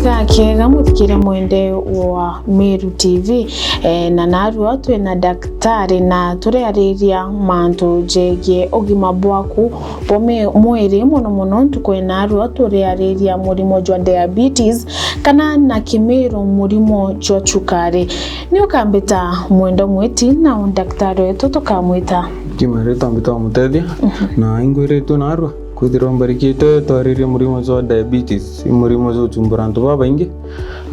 Kega muthikire mwende wa Meru TV na narua twina daktari na tureariria mantu jegie ugima bwaku bome mwiri muno tukwina narua tureariria murimo jwa diabetes kana na Kimiru Murimo Jwa Sukari. Ni ukambita mwendo mwiti na daktari wetu tukamwita Kimareta mbita MUTETHIA na ingweretu narua kwithirwa mbarikite twaririe murimo jwa diabetes murimo jwa utumbura antu babaingi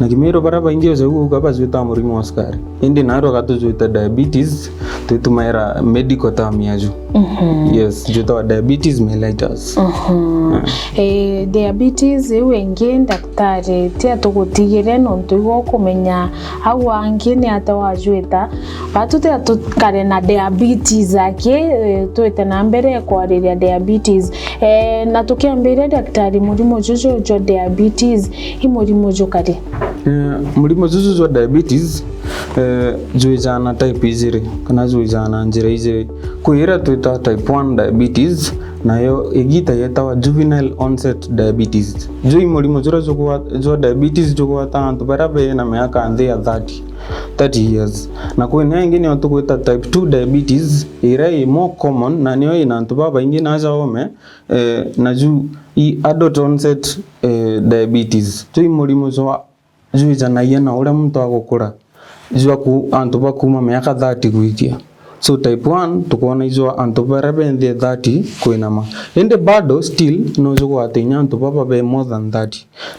na Kimiru bara baingi oseguo kabazwita murimo wa sukari indi narua katuzwita diabetes tutumaira medical term yaju yes jwita diabetes mellitus diabetes wengi daktari tia tugutigire nontu igo kumenya au wangi ni atawajwita batutia tukare na diabetes ake tuite na mbere kwariria diabetes na tukiambire daktari murimo jwa diabetes hi murimo jukari murimo jwa diabetes jwijana type izire kana jwijana njira izire kuira tuita type 1 diabetes nayo igita yetawa juvenile onset diabetes jui murimo jwa diabetes jugwata antu barabe na miaka nthi ya 30 years na kwina ingine otukwita type 2 diabetes ira i more common na niyo ina antu baba ingi na jaome na ju i adult onset diabetes jui murimo jwa jwijana yena ura muntu agukura jwa ku antu bakuma miaka 30 gwikia so type 1 tukona izwa antu barabe nthi 30 kwinama ende bado still no jugwa atinya antu baba be more than 30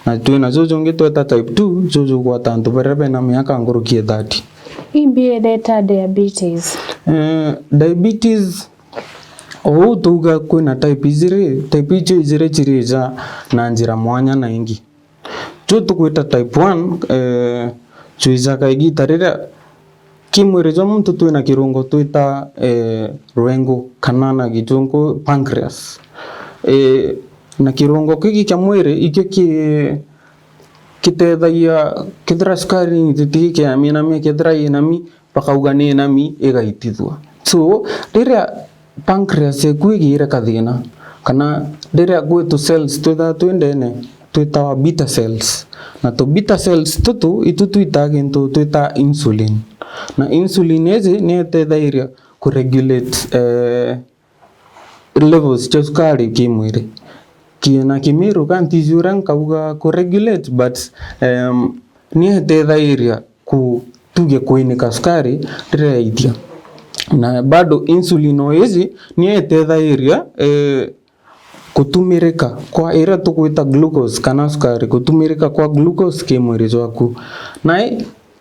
na twina jojo ngitweta type 2 jojo gwa antu barabe na miaka ngurukie 30 imbi data diabetes diabetes tuga kwina type izire chirija na njira mwanya na ingi tukwita type 1 chuiza kaigita rira kimwiri jwa muntu twina kirungo twita rwengo kana na gitungo pancreas na kirungo kiki kya mwiri ikyo kitethagia kithira sukari nyititiki amina kithira inami pakaugani inami igaitithwa so rira pancreas ekuigira kathina kana rira gwetu cells twendene twita beta cells na to beta cells itu twita gintu twita insulin na insulin ezi ni etethairia ku regulate levels cha sukari kimwiri kiena Kimiru kanti jura nkauga ku regulate but ni etethairia ku tuge kuinika sukari reithia na bado insulin ezi ni etethairia kutumirika kwa ira tukwita glucose kana sukari kutumirika kwa glucose kimwiri jwaku na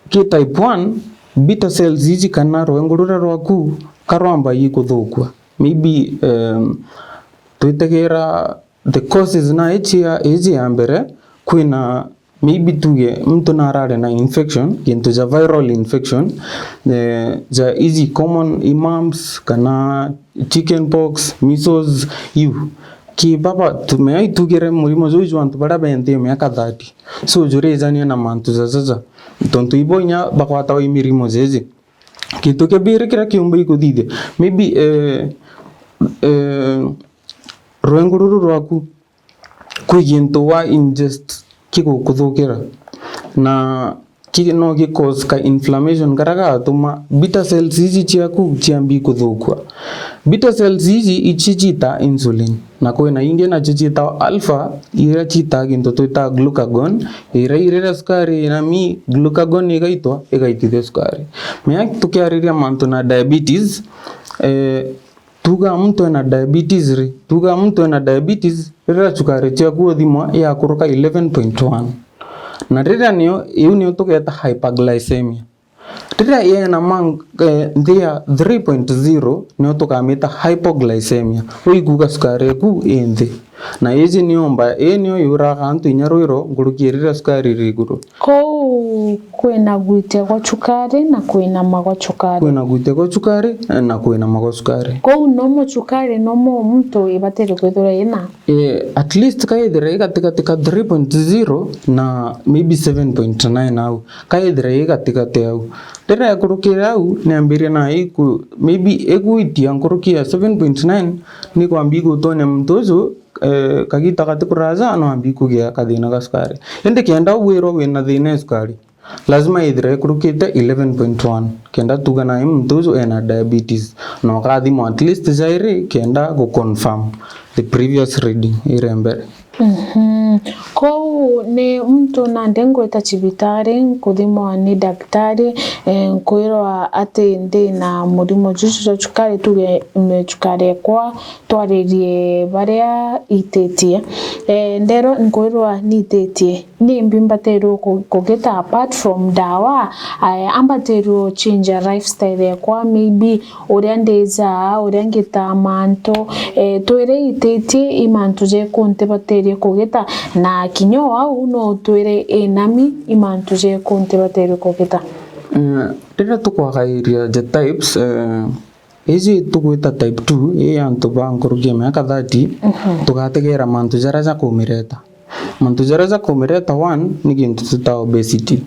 ki type 1 beta cells hizi kana rwengurura rwaku karwamba yikuthukwa maybe twitegera the causes na hizi ya mbere kwina maybe tuge mtu na arare na infection kintu ja viral infection ja hizi common imams kana chickenpox measles you ki baba tumei tugere murimo jwa antu bara bente miaka 30 so jure izania na mantu zazaza tontu ibonya bakwata wa mirimo zeze kintu ke bire kira kiumba ikuthithia maybe rwengururu rwaku kwigintu wa ingest kigukuthukira na no cause ka inflammation karaga atuma beta cells hizi chiaku chiambi kuthukwa beta cells hizi ichichita insulin na kwena ingi na chichita alpha ira chita gintu twita glucagon ira sukari na mi glucagon igaitithia sukari mea tukiariria mantu na diabetes tuga mtu na diabetes ira sukari chiaku thimwa ya kuruka 11.1 na rira niyo tuketa hyperglycemia rira yena nthia 3.0 niyo tukamita hypoglycemia uiguga sukari ku inthi na izi niomba niyo yuraga antu inyarwiro ngurukirira sukari riguru ko kwena gwite kwa sukari na kwena magwa sukari kwena gwite kwa sukari na kwena magwa sukari ko nomo sukari nomo mtu ibatere kwithura ina at least kaithira igatika 3.0 na maybe 7.9 au kaithira igatika au rira kurukira au niambiria na iku maybe eguitia ngurukia 7.9 ni kwambi gutonya mtozo kagita katikuraza no ambiku gya kadina ga sukari ende kenda wiro wina dhina sukari lazima idhire kurukite 11.1 kenda tugana mtuzo ena diabetes no kadhimo at least zaire kenda go confirm the previous reading irembere. Ko ne mtu na ndengo itachibitari kuthimwa ni daktari kwirwa ati ndi na murimo jwa sukari tuge sukari kwa twaririe baria itetie ndero nkwirwa ni itetie ni mbimbatero kugeta apart from dawa ambatero change lifestyle kwa maybe uria ndeza uria ngita manto twire itetie imanto je konte baterie kugeta na kinyo au no twire enami imanto je konte baterie kugeta tira tukwagairia the types ezi tukwita type 2 antu bankurugia miaka 30 tugategera mantu jara za kumireta mantu jara za kumireta 1 ni gintu tuta obesity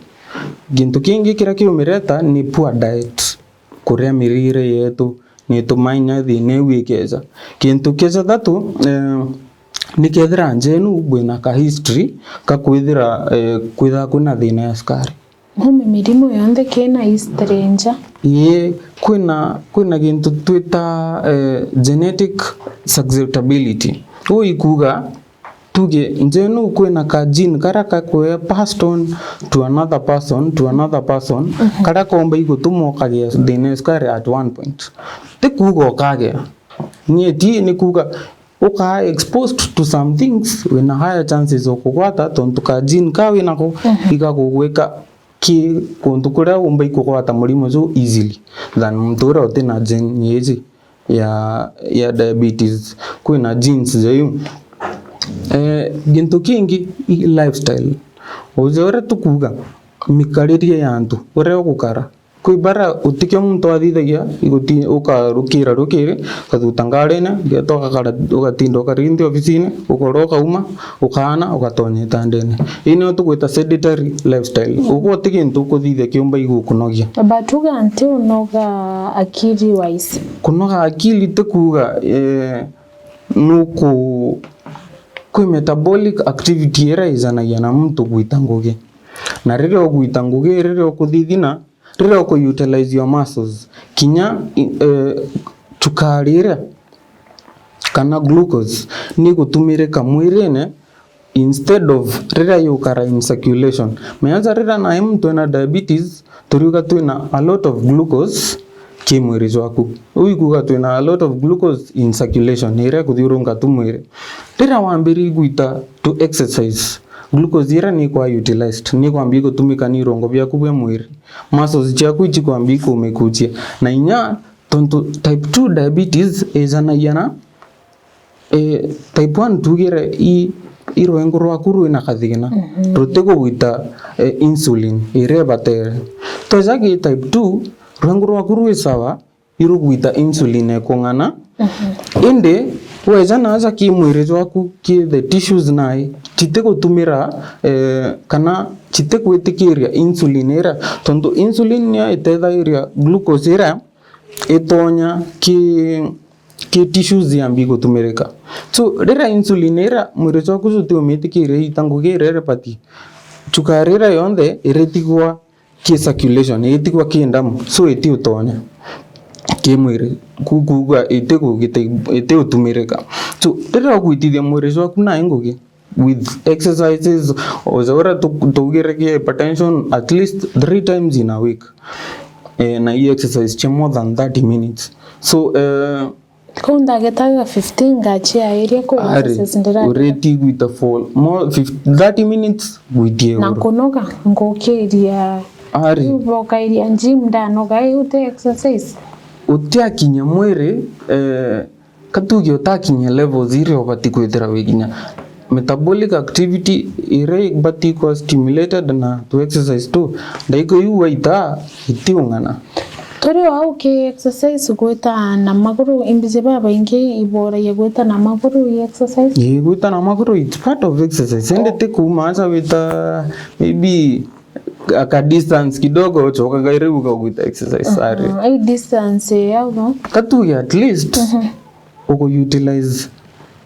gintu kingi kira kiumireta ni poor diet kuria mirire yetu ni tumaina thine wikeza kintu keza thatu ni kethira njenu bwina ka history ka kwithira kuna thina ya sukari Hume mirimo yonde kena stranger. Kuna gintu twita genetic susceptibility. Ikuga tuge njenu kwina ka gene karaka kwe passed on to another person kara komba igutumo kage dene sukari at one point. Tikugo kage. Nieti nikuga uka exposed to some things with higher chances of kugwata tontu ka gene kawe nako ikakugweka ki kuntu kuria umbai kukwata murimo zo easily than mtura utina gene yeji ya diabetes kuna genes zayu gintu kingi lifestyle ozora tukuga mikaririe yantu ore okukara kuibara utike muntu athithagia iguti ukarukira kathutangarene getoka kara ugatinda ukarindi ofisini ukoroka uma ukana ukatonya tandene ino tukwita sedentary lifestyle ugo tikintu kuthithia kiumba igukunogia batuga anti unoga akili wise kunoga akili tekuga nuku kwi metabolic activity era izanagia na mtu guitanguge na rire oguitanguge rire okuthithina rire oku utilize your muscles kinya tukarira kana glucose ni gutumire kamwirene instead of rire yukara in circulation meanza rire na mtu na diabetes turiuga twina a lot of glucose kimwiri jwaku uiguga twina a lot of glucose in circulation ire kuthiurunga tumwire rire wambiri guita to exercise glucose ira ni kwa utilized ni kwambi gutumika ni rongo byaku bya mwiri muscles chaku chikwambi kumekuchia na inya tonto type 2 diabetes ezana yana type 1 tugire iroengo rwaku ina kathina rutego guita insulin ire batere to zagi type 2 rwengo rwaku sawa iru guita insulin ekongana inde wezana aza ki mwiri jwaku ki the tissues nai chite gutumira kana chite kwetikiria insulin era tonto insulin ya itethairia glucose era etonya ki tissues yambi gutumirika so rira insulin era mwiri jwaku zuti umetikiria itangugire repati chukarira yonde iretigwa ki circulation iretigwa ki ndamu so eti utonya kimwiri kukuga ite utumirika so rira kuitithia mwiri jwaku na ngugi with exercises ozora tugireke hypertension at least 3 times in a week na hii exercise cha more than 30 minutes so kunda getaga 15 gachi area ko exercise ndira ureti guita fall more 30 minutes guitie na kunoga ngokeria uboka iria gym ndanoga ute exercise utiakinya mwiri katugi utakinya level 0 obati kwithira wiginya metabolic activity ire bati ko stimulated na to exercise too ndaiko yu waita itiungana tore au ke exercise gweta na maguru imbize baba inge ibora yegweta na maguru exercise yegweta na maguru it's part of exercise ende tikumaza wita maybe aka distance kidogo choka gaire ukagwita exercise ari ai distance yao no katu at least uko utilize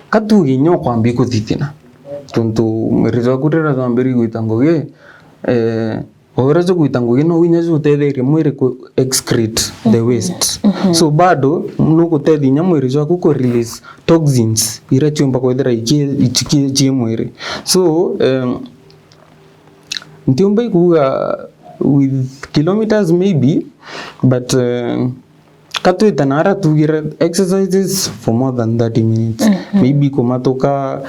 katugi nyo kwambi kuthitina tuntu merizo kurera zambiri guitangoge ora zo guitangoge no winya zo tetheria mwiri ku excrete the waste so bado no kutethinya mwiri zo ku release toxins ira chumba kwethera iki mwiri so ntiumba ikuga with kilometers maybe but katuita nara tugira exercises for more than 30 minutes maybe kumatoka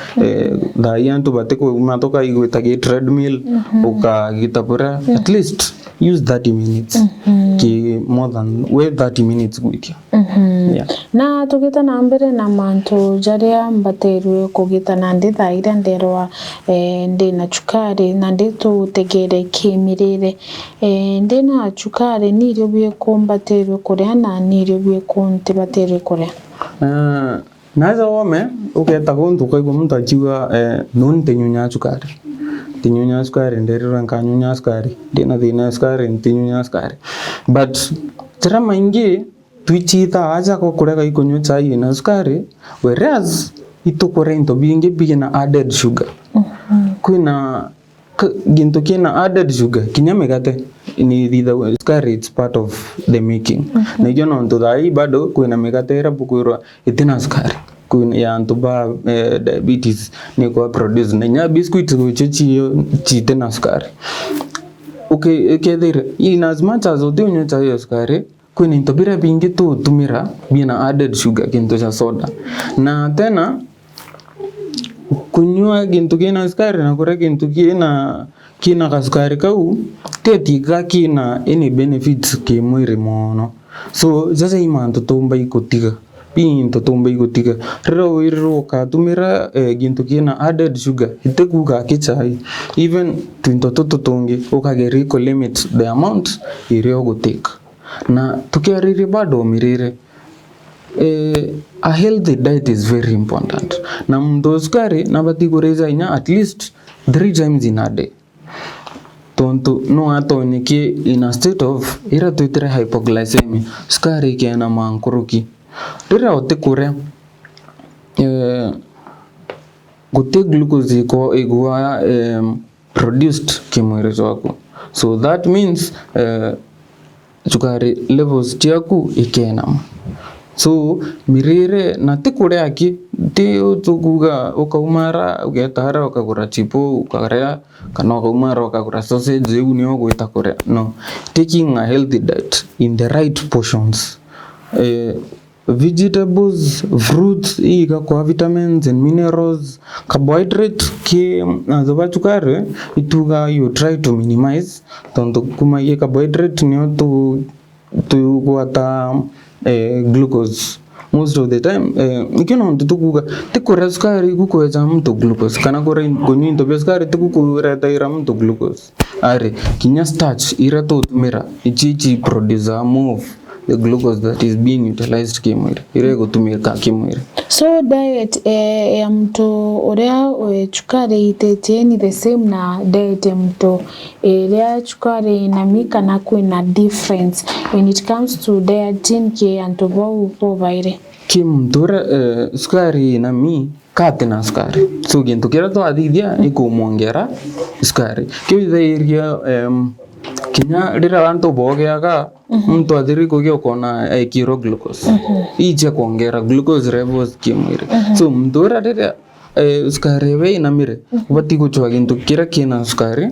dayantu bateko kumatoka igwetage treadmill ukagitapura at least use 30 minutes ki more than 30 minutes gwikia yeah na tugita na mbere na mantu jaria mbaterwe kugita na ndithaira nderwa ndina chukari na nditu tegere kimirire ndina chukari ni rio bie kumbaterwe kuria na ni rio bie kunti baterwe kuria naza wame uketa kuntu kaigwa muntu achiwa non tenyunya chukari tinyunya sukari nderira nkanyunya sukari ndina thina sukari tinyunya sukari but tira maingi tuichita aja ko kurega ikunywa chai na sukari whereas itukore into bingi bigina added sugar kuna ginto kina added sugar kinyame gate ni the sukari it's part of the making na hiyo ndo dai bado kuna megatera bukuirwa itina sukari kuna ya antuba diabetes ni kwa produce na nya biscuit gochiyo chite na sukari okay there in as much as unywa chai sukari kuna intobira bingi tu tumira bina added sugar kinto cha soda na tena kunywa ginto kina sukari na kura ginto kina kasukari kau tetika kina any benefits ke mwiri mono so sasa imanto tomba ikotiga pinto tomba ikotiga rero katumira ginto kina added sugar itekuka kichai even twinto totongi ukageri ko limit the amount irio guteka na tukiariri bado mirire a healthy diet is very important na mndo sukari nabati kureza inya at least 3 times in a day tonto no atoniki in a state of ira tuitire hypoglycemia sukari kena mankuruki rira otekure gute glucose ko igwa produced kimwiri wako so that means sukari levels tiaku ikenama so mirire na tikure aki ti utuguga ukaumara ugetara ukagura chipo ukarea kana ukaumara ukagura sausage zeuni ogwita kure no taking a healthy diet in the right portions vegetables fruits iga kwa vitamins and minerals carbohydrate ki azoba chukare ituga you try to minimize tonto kuma ye carbohydrate ni tu kuata glucose most of the time ikino ntukuga tikora sukari kukoeza mtu glucose kana kora gonyi ndo sukari tukukura taira mtu glucose are kinya starch ira to tumira ichichi producer move the glucose that is being utilized kimwiri ire gutumika kimwiri so diet ya mtu uria chukari itetie ni the same na diet ya mtu ile chukari inamika na kuna difference when it comes to dieting ke antobo upovaire kimtura sukari na mi kate na sukari so gintu kira to adithia ikumongera sukari kiwitheria kinya rira bantu bogeaga mtu athiri kugio kona kiro glucose ije kuongera glucose levels kimwiri so mdora rira sukari we na mire ubati guchwa gintu kira kina sukari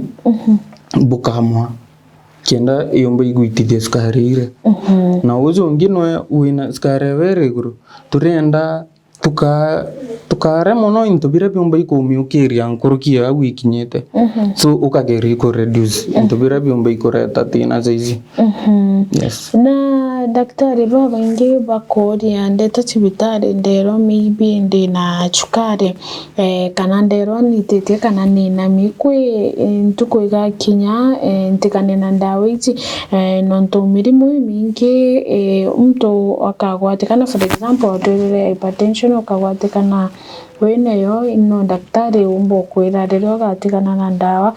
bukamwa kenda yomba iguitithia sukari ire na uzo ngino wina sukari we guru turenda tukare mono into bira byomba ikumiukiria nkurukia wikinyete so ukageri ko reduce into bira byomba ikoreta tina zaizi yes na daktari baba ingi bakoria ndeta cibitari ndero maybe ndina chukari kana ndero nitete kana nina mikwe ntukoiga kinya ntikane na ndawa ici nonto mirimo mingi mtu akagwatikana for example atorere hypertension akagwatikana wene yo ino daktari umbo kwira rero gatigana na ndawa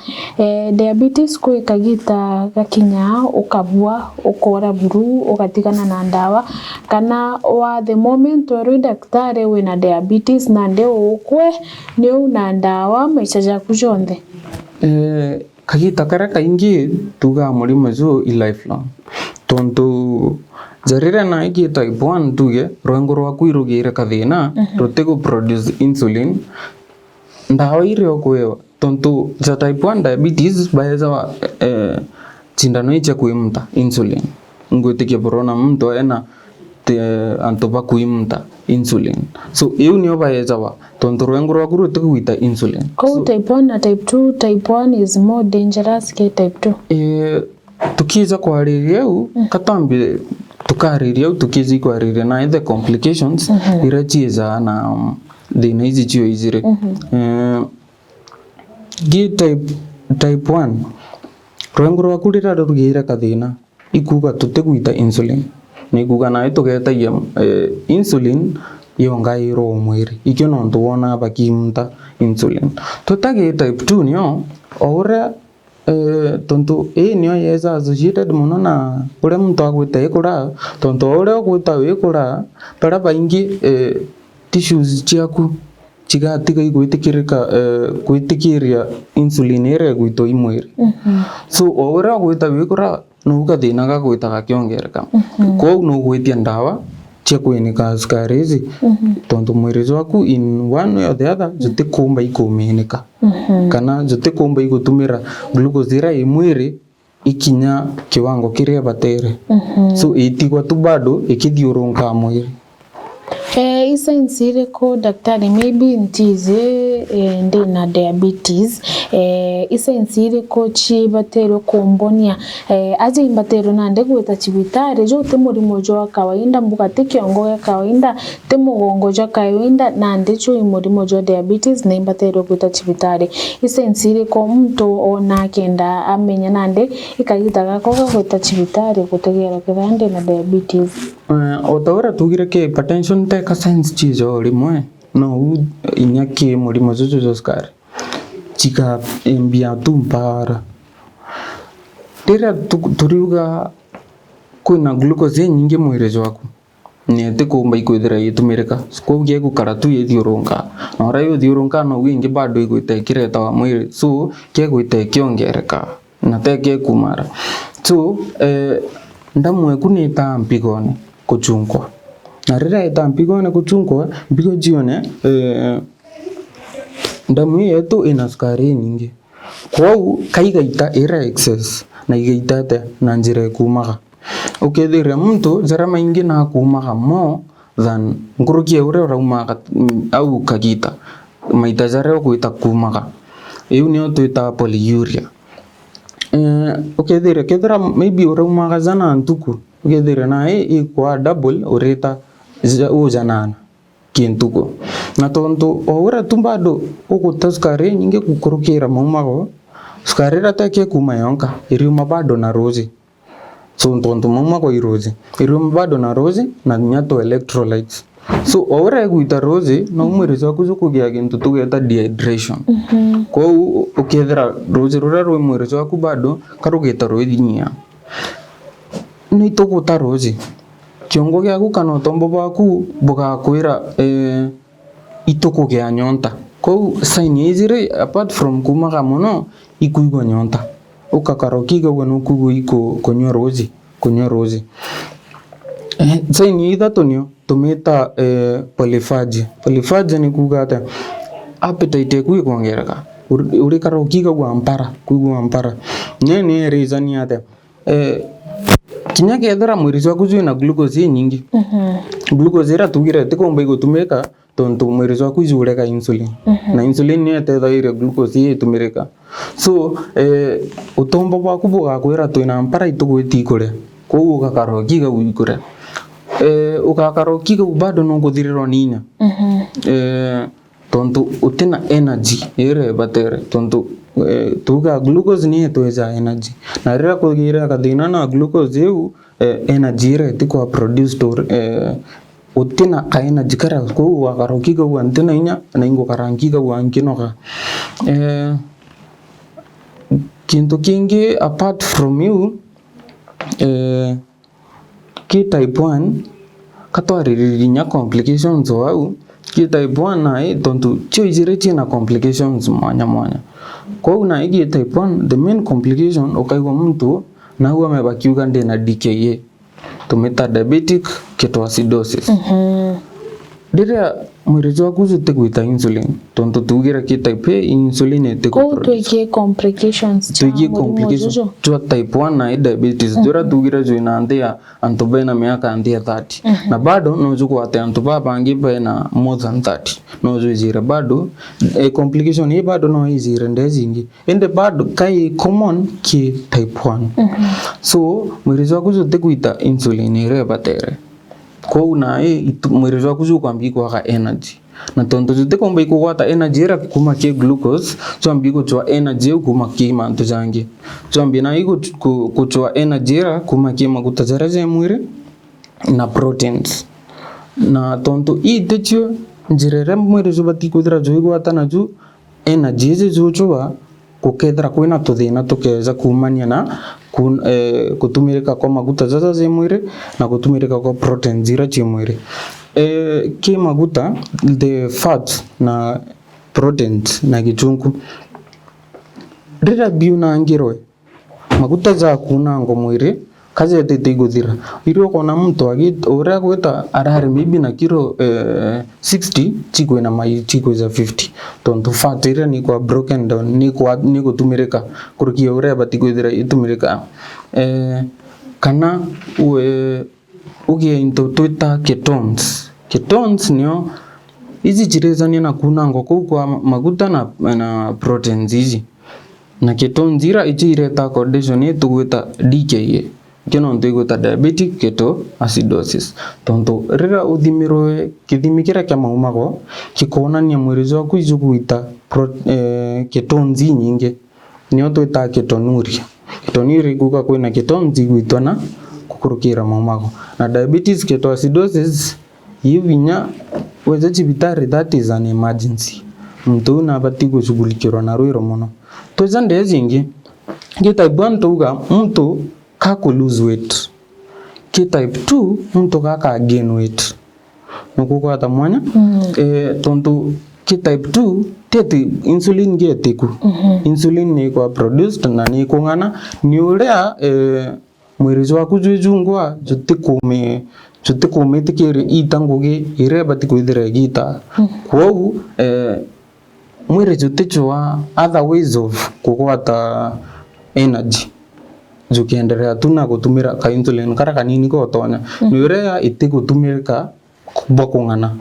diabetes ko ikagita gakinya ukabua ukora buru ugatigana na ndawa kana wa the moment wero daktari wina diabetes na ndio ukwe ni una ndawa maisha yaku jonde kagita kara kaingi tuga Murimo Jwa i lifelong tonto jarira na iki type 1 tuge rwango rwaku irugire kathina rutego produce insulin ndawa ire okwewa tonto za type 1 diabetes baeza cindano icha kuimta insulin ngwitikia borona mtu ena antoba kuimta insulin so eu nio baeza wa tonto rwango rwaku rutego kuita insulin type 1 na type 2 type 1 is more dangerous ke type 2 tukiza kwariria u katambi tukariria u tukiza kwariria na the complications irachiza na thina izi chio izire gi type 1 rwango rwaku rira rugira kathina ikuga tutiguita insulin nikuga na itugeta insulin yonga iro mwiri ikyo nontu wona bakimta insulin tutagi type 2 nio ora tonto nio yeza associated muno na ure muntu agwita ikura tonto ure ogwita wikura para baingi tissues ciaku chigatiga igwitikirika gwitikiria insulin ire gwito imwiri so ure ogwita wikura no gathina ga gwita gakiongereka ko no gwitia ndawa cia kwinika sukari ici tonto mwiri waku in one or the other jutikumba ikuminika kana jutikumba igutumira glucose ira imwiri ikinya kiwango kiria batere so itigwa tu bado ikithiurunka mwiri isa insire ko daktari maybe ntize ndi na diabetes isa insire ko chi batero kombonia aje imbatero nande gwita chibitare jo te Murimo Jwa kawaida mbuga te kiongo ya kawaida te mugongo jwa kawaida nande cho Murimo Jwa diabetes na imbatero gwita chibitare isa insire ko mtu ona kenda amenya nande ikagita gako gwita chibitare gutegera kende na diabetes otawara tugire ke hypertension te ka science chizo rimwe no inyaki Murimo Jwa Sukari chika mbia tumpara tera turiuga kuna glucose nyingi mwiri waku nete kumba ikwithira itumirika sikugie gukaratu yithiurunka na ra yithiurunka no wingi bado igwitekireta wa mwiri so ke gwitekiongereka na teke kumara so ndamwe kunita mpigone kuchungwa na rira ita mpigone kuchungwa mpigo jione ndamu yetu ina sukari nyingi kwau kaigaita ira excess na igaita na njira kumaga ukethira muntu jara maingi na kumaga mo than ngurukie ure raumaga au kagita maita jara kuita kumaga iu nio tuita polyuria ukethira kethira maybe uraumaga jana ntuku ukethira na kwa double ureta ujanana kintuko na tonto ora tumbado ukuta sukari nyingi kukurukira maumago sukari ratake kuma yonka iriuma bado na rozi so tonto maumago irozi iriuma bado na rozi na nyato electrolytes so ora guita rozi na umwiri waku zukugia gintu tugeta dehydration kwa ukethira rozi rura rwe mwiri waku bado karugeta roidinya ni tuguta rozi kiongo gyaku kana tombo baku bugakwira ituko gya nyonta ko saini izire apart from kumaga muno ikuigwa nyonta ukakarokiga wano kugo iko konywa rozi saini ithatu nio tumita polyphagia ni kugata appetite kuikongereka uri karokiga gwa mpara nene reason yate kinya kethira mwiri waku na glucose nyingi glucose ira tugire tikomba igutumika tonto mwiri waku jureka insulin na insulin ni etethaire glucose itumirika so utombo bwaku bugakwira twina mpara itugwiti kure koguo ukakarokiga gwikure ukakarokiga bado no guthirirwo ninya tonto utina energy ire batere tonto tuga glucose ni etweza energy na rira kugira kathina na glucose eu energy ire tikwa produce utina kaina jikara ko wakarokiga wantina inya na ingo karangiga wankinoga kintu kingi apart from you ki type 1 katwaririnya complications wau ki type 1 na tontu choizire na complications mwanya kwa una ki type 1 the main complication ukaiwa mtu na huwa amebakiuga ndena DKA tumeta diabetic ketoacidosis Dira Murimo Jwa kuzute kuita insulin tonto tugira ki type A insulin eteko tuikie complications Jwa type 1 na diabetes dura tugira joina andia antobena miaka andia 30 na bado nozo kwate antoba bangi bena more than 30 nozo jira bado complication hii bado no izira ndezingi ende bado kai common ki type 1 so Murimo Jwa kuzute kuita insulin ire batere kwa una Murimo Jwa kuzuka mbiko ka energy na tonto jute komba iko kwata energy era kuma ke glucose so mbiko chwa energy kuma ke manto jangi so mbina iko kuchwa energy era kuma ke makuta jaraje mwire na proteins na tonto techo njirere Murimo Jwa batiko dira jo kwata na ju energy je jo chwa kukethra kwina tuthina tukeza kumania na kutumirika kwa maguta zaza ze mwire na kutumirika kwa protein zira chi mwire ki maguta the fat na proteins na gichungu rira biuna angirwe maguta za kuna ngo mwire kaze tete guthira iro kona mtu agit ora kweta arare maybe na kilo 60 chiko na mai chiko za 50 tonto fat ira ni kwa broken down ni kutumirika kurki ora batiguthira itumirika kana uge into twita ketones nio hizi jirezani na kuna ngo kwa maguta na proteins hizi na ketones ira ichireta condition yetu gwita DKA kino ntuiguta diabetic ketoacidosis tonto rira uthimirwe kithimi kira kia maumago kikonania Murimo Jwa kuijuguita ketones nyingi nio twita ketonuria kuga kwina ketones igwitwa na kukurukira maumago na diabetes ketoacidosis yivinya weza chibitari that is an emergency mtu na bati kushughulikirwa na rwiro muno tweza ndezingi ki type 1 tuga mtu kako lose weight ki type 2 mtu kaka gain weight nuko ata mwanya tonto ki type 2 tete insulin geteku insulin ni kwa produced na ni kungana ni urea Murimo Jwa kujujungwa jote kume tikere itangoge ire batikuithira gita kwau Murimo Jwa other ways of kukwata energy jukiendelea tuna kutumira ka insulin kara kanini ko tonya ni urea itikutumirika bakungana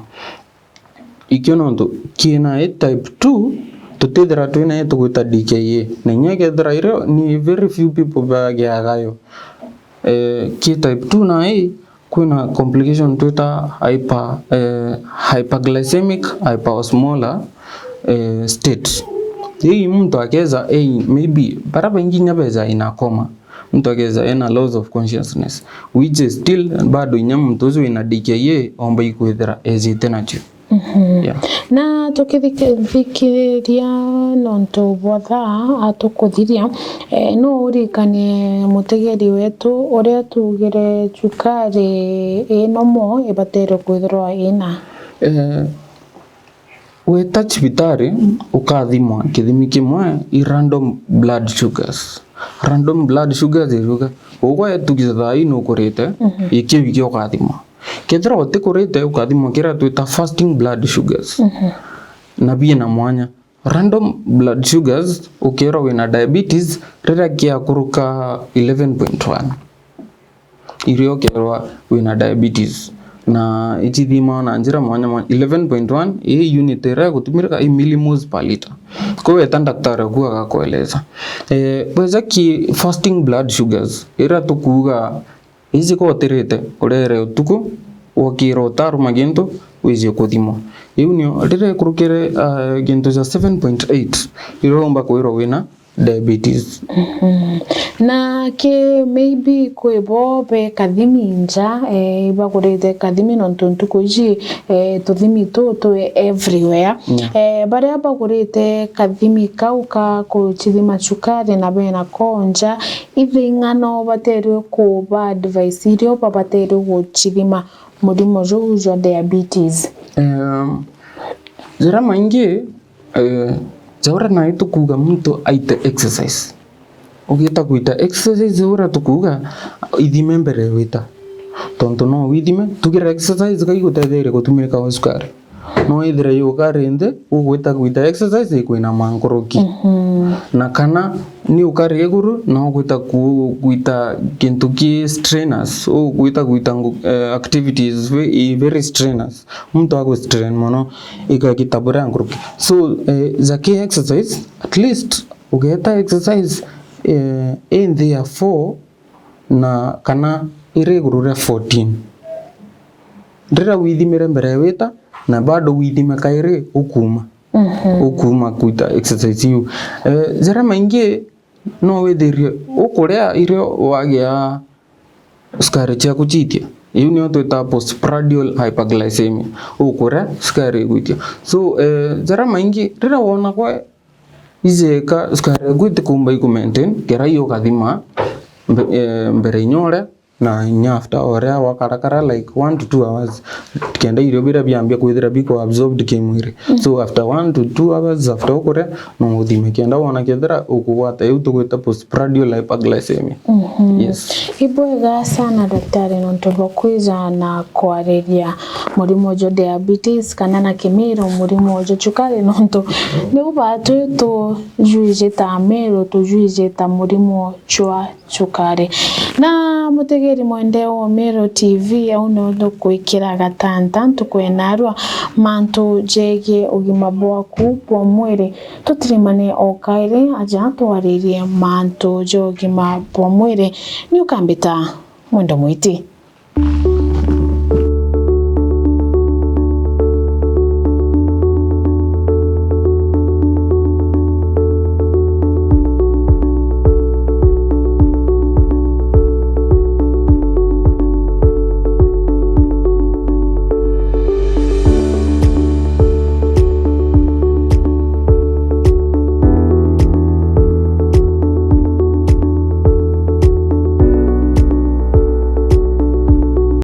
ikionondo kina type 2 tutithira twina tuguita DKA na nyegethira iro ni very few people bagiagayo ki type 2 na kuna complication twita hyperglycemic hyperosmolar state hii mtu akeza maybe baraba inginya beza ina coma mtu akeza ena loss of consciousness which is still bado inyam mtozo ina DKA omba ikuithira ezitenative na tukithikiria nonto botha atukuthiria no urikanie mutegeri wetu uria tugire sukari inomo ibatero kwithirwa ina weta chibitari ukathimwa kithimi kimwe random blood sugars iruga ugwa tugiza ino kurite ikibiki ukathimwa kethira utikurite ukathimwa kira twita fasting blood sugars na bia na mwanya random blood sugars ukira wina diabetes rira kia kuruka 11.1 irio kerwa wina diabetes na ichithima na njira mwanya 11.1 unit era gutumirika millimoles per liter ko weta daktari kwa gakueleza bweza ki fasting blood sugars era tukuga izi ko terete urere utuku wakira utaru magento wizi kuthimo iunio rire kurukire gento za 7.8 iromba kwiro wina diabetes. Na ke maybe kwebo be kathimi nja bagurite kathimi nontuntu kuji tuthimi tu everywhere baria bagurite kathimi kauka kuchithima sukari na bena konja ithingano baterwe ku ba advice irio baterwe guchithima murimo jwa diabetes. Jara maingi jaura na itu kuga mtu aite exercise. Ogeta kuita exercise jaura tukuga ithime mbere wita. Tonto no withime tugira exercise kai gutethere gutumika wa sukari. No ithire yo karende ugweta kuita exercise ikwina mankoroki. Na kana ni ukari eguru na ugweta kuita kintu ki strainers o kuita activities very strainers. Mtu ago strain mono ikakitabura nkoroki. So zaki exercise at least ugeta exercise in there 4 na kana iregurure 14. Ndira withimire mbere wita na bado withime kaire ukuma. Ukuma kuita exercise yu. Jara maingi no wethirie ukuria irio wagia sukari cia kuchitia. Iyo ni twita postprandial hyperglycemia. Ukuria sukari guitia. So jara maingi rira wona kwa izeka sukari guitia kumba iku maintain kera iyo kathima mbere inyore na nyafta orea wakarakara like 1 to 2 hours kenda irio bira biambia kwithira biko absorbed kimwiri. So after 1 to 2 hours after ukore no uthime kenda wona kethira ukugwata iyo tugwita postprandial hyperglycemia. Yes. Ibwega sana daktari nontobo kwiza na kwareria murimo jwa diabetes kana na kimiro murimo jwa sukari nonto ni ubatu to juije ta mero to juije ta murimo jwa sukari. Na mutegeri mwendeo Mero TV au no kwikira gatanta tukwenarwa mantu jege ugima bwaku bwa mwiri tutirimane okaire aja twaririe mantu jogima bwa mwiri ni ukambita mwendo mwiti.